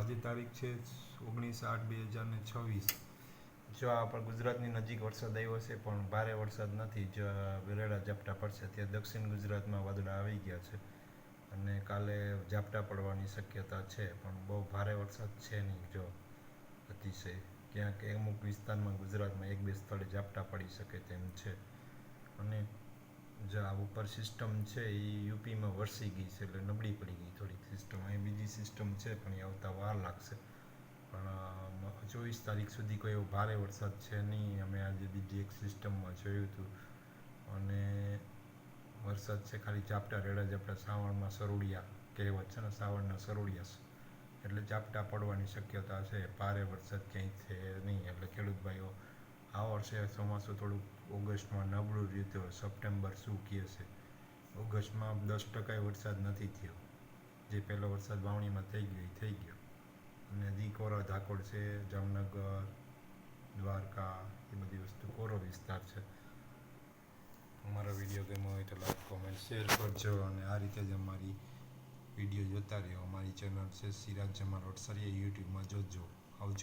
આજે તારીખ છે 19/8/2026. જો આપણા ગુજરાતની નજીક વરસાદ આવ્યો છે પણ ભારે વરસાદ નથી. જો વેરેલા ઝાપટા પડશે. ત્યાં દક્ષિણ ગુજરાતમાં વાદળા આવી ગયા છે અને કાલે ઝાપટા પડવાની શક્યતા છે પણ બહુ ભારે વરસાદ છે નહીં. જો અતિશય ક્યાંક અમુક વિસ્તારમાં ગુજરાતમાં એક બે સ્થળે ઝાપટા પડી શકે તેમ છે. અને જે આ ઉપર સિસ્ટમ છે એ યુપીમાં વરસી ગઈ છે એટલે નબળી પડી ગઈ થોડીક સિસ્ટમ. અહીં બીજી સિસ્ટમ છે પણ એ આવતા વાર લાગશે. પણ 24 તારીખ સુધી કોઈ એવો ભારે વરસાદ છે નહીં. અમે આજે બીજી એક સિસ્ટમમાં જોયું હતું અને વરસાદ છે ખાલી ઝાપટા રેડા ઝાપટા. શ્રાવણમાં સરોડિયા કહેવત છે ને, શ્રાવણના સરોડિયા એટલે ઝાપટા પડવાની શક્યતા છે. ભારે વરસાદ ક્યાંય છે નહીં. એટલે ખેડૂત ભાઈઓ આ વર્ષે ચોમાસું થોડુંક ઓગસ્ટમાં નબળું રહ્યું હતું. સપ્ટેમ્બર શું કહે છે. ઓગસ્ટમાં 10% વરસાદ નથી થયો. જે પહેલો વરસાદ વાવણીમાં થઈ ગયો એ થઈ ગયો અને હજી કોરા ધાકોડ છે. જામનગર, દ્વારકા એ બધી વસ્તુ કોરો વિસ્તાર છે. અમારો વિડીયો ગમ્યો હોય તો લાઈક, કોમેન્ટ, શેર કરજો અને આ રીતે જ અમારી વિડીયો જોતા રહ્યો. અમારી ચેનલ છે સિરાજ જમાલ વટસરિયા, યુટ્યુબમાં જોજો. આવજો.